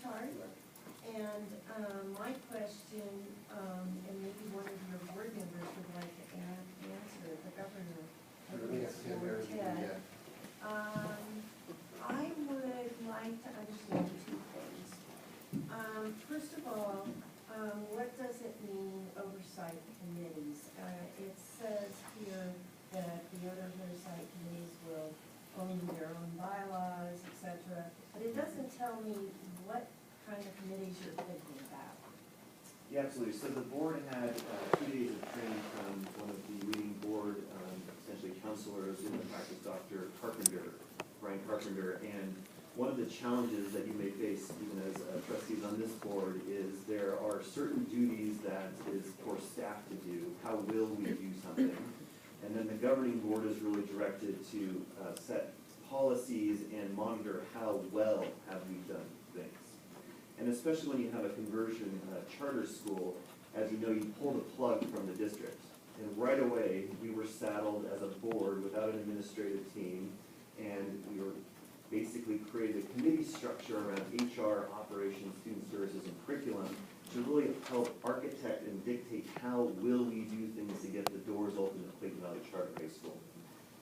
chart. And my question, and maybe one of your board members would like to answer, the governor, or Ted. I would like to understand two things. First of all, what does it mean, oversight committees? It says here that the other oversight committees will own their own bylaws, etc. But it doesn't tell me what kind of committees you're thinking about. Yeah, absolutely. So the board had 2 days of training from one of the leading board, essentially counselors in the practice, Dr. Carpenter, Brian Carpenter, and one of the challenges that you may face even as trustees on this board is there are certain duties that is for staff to do. How will we do something? And then the governing board is really directed to set policies and monitor how well have we done things. And especially when you have a conversion charter school, as you know, you pull the plug from the district. And right away, we were saddled as a board without an administrative team, and we were basically created a committee structure around HR, operations, student services, and curriculum to really help architect and dictate how will we do things to get the doors open at Clayton Valley Charter High School.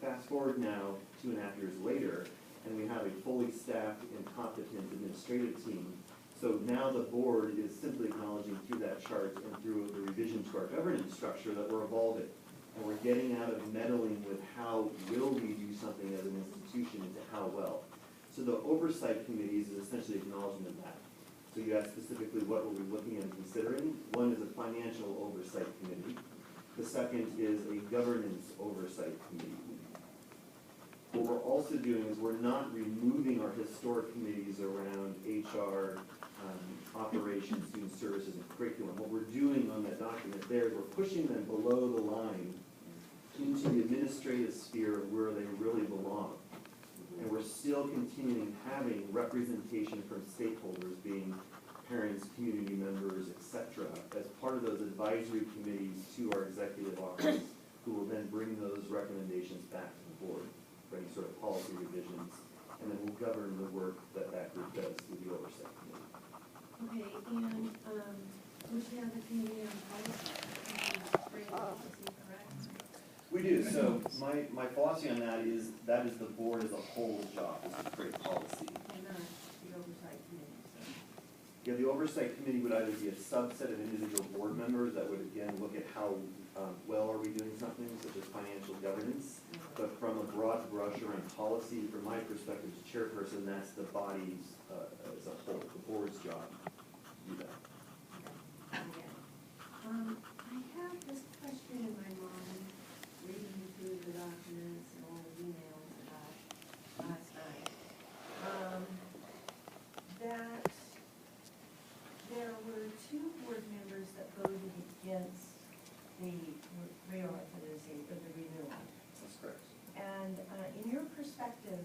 Fast forward now, 2.5 years later, and we have a fully staffed and competent administrative team. So now the board is simply acknowledging through that chart and through the revision to our governance structure that we're evolving. And we're getting out of meddling with how will we do something as an institution into how well. So the oversight committees is essentially acknowledgement of that. So you asked specifically what were we looking at and considering. One is a financial oversight committee. The second is a governance oversight committee. What we're also doing is we're not removing our historic committees around HR, operations, student services, and curriculum. What we're doing on that document there is we're pushing them below the line into the administrative sphere where they really belong. And we're still continuing having representation from stakeholders, being parents, community members, etc., as part of those advisory committees to our executive office, who will then bring those recommendations back to the board for any sort of policy revisions, and then we'll govern the work that that group does through the oversight committee. Okay, and we should have a committee on policy, correct? We do. So my philosophy on that is the board as a whole job is to create policy. And not the oversight committee. So. Yeah, the oversight committee would either be a subset of individual board members that would again look at how well are we doing something, such as financial governance. But from a broad brush around policy, from my perspective as chairperson, that's the body's as a whole, the board's job to do that. Okay. I have this question in my mind, reading through the documents and all the emails about last night, that there were 2 board members that voted against the reauthorization, or the renewal. That's correct. And in your perspective,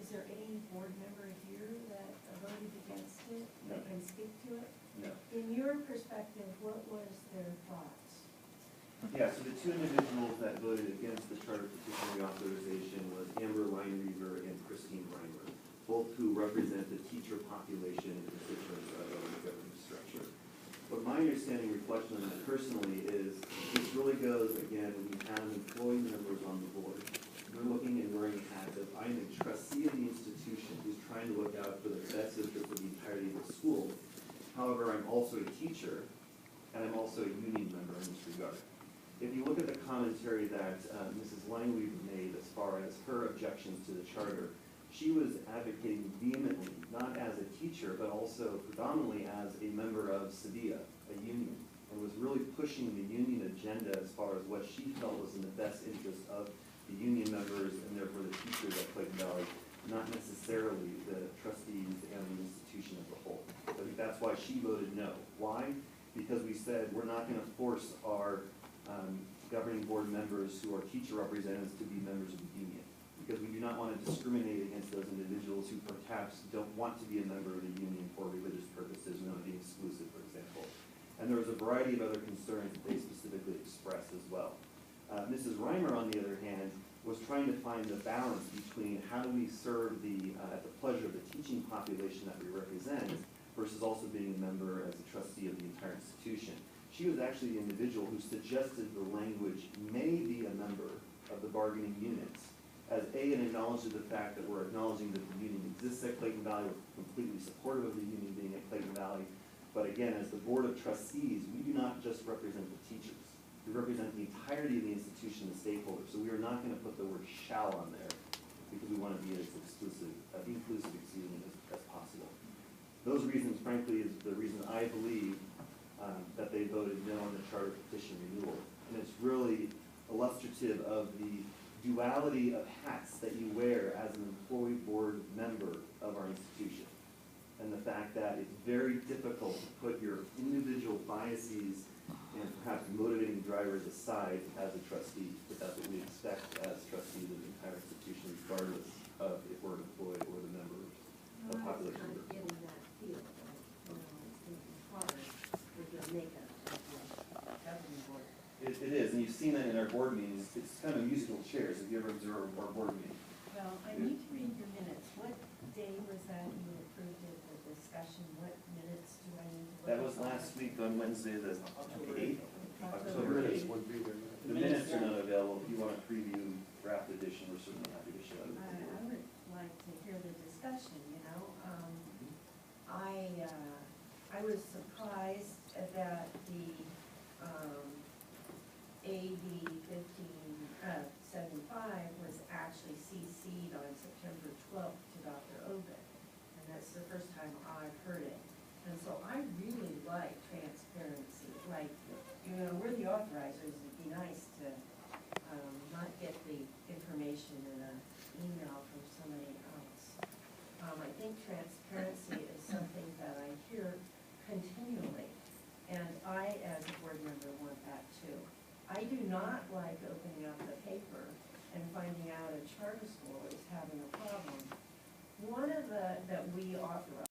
is there any board member here that voted against it, that can speak to it? No. In your perspective, what was their thoughts? Yeah, so the 2 individuals that voted against the charter petition reauthorization was Amber Lineweaver and Christine Reimer, both who represent the teacher population and constituents of the government structure. What my understanding, reflection on that personally, is this really goes, again, when you have employee members on the board. We're looking and wearing hats of I'm a trustee of the institution who's trying to look out for the best interest of the entirety of the school. However, I'm also a teacher, and I'm also a union member in this regard. If you look at the commentary that Mrs. Lineweaver made as far as her objections to the charter, she was advocating vehemently, not as a teacher, but also predominantly as a member of CVCHS, a union, and was really pushing the union agenda as far as what she felt was in the best interest of the union members and therefore the teachers at Clayton Valley, not necessarily the trustees and the institution as a whole. I think that's why she voted no. Why? Because we said we're not going to force our governing board members who are teacher representatives to be members of the union, because we do not want to discriminate against those individuals who perhaps don't want to be a member of the union for religious purposes, not being exclusive, for example. And there was a variety of other concerns that they specifically expressed as well. Mrs. Reimer, on the other hand, was trying to find the balance between how do we serve the, at the pleasure of the teaching population that we represent, versus also being a member as a trustee of the entire institution. She was actually the individual who suggested the language may be a member of the bargaining units, as an acknowledgement of the fact that we're acknowledging that the union exists at Clayton Valley, we're completely supportive of the union being at Clayton Valley. But again, as the board of trustees, we do not just represent the teachers. We represent the entirety of the institution, the stakeholders. So we are not going to put the word shall on there because we want to be as inclusive, as possible. Those reasons, frankly, is the reason I believe that they voted no on the charter petition renewal. And it's really illustrative of the duality of hats that you wear as an employee board member of our institution. And the fact that it's very difficult to put your individual biases and perhaps motivating drivers aside as a trustee, but that's what we expect as trustees of the entire institution, regardless of if we're an employee or the member of the population. I was kind of getting that feel, like, it's going to be hard with your makeup of the governing board. It is, and you've seen that in our board meetings. It's kind of musical chairs. If you ever observe our board meeting. Well, I need to read your minutes. What day was that you approved it, the discussion? What minutes do I need to look at? That was last week on Wednesday, the 8th. October 8th. The minutes are not available. If you want to preview draft edition, we're certainly happy to show it. I would like to hear the discussion, you know. I was surprised that the AB 1575 was actually CC'd on September 12th to Dr. Obed. And that's the first time I've heard it. And so I really like transparency. Like, you know, we're the authorizers. It'd be nice to not get the information in an email from somebody else. I think transparency is something that I hear continually. And I, as a board member, want that too. I do not like opening up the paper and finding out a charter school is having a problem. One of that we authorize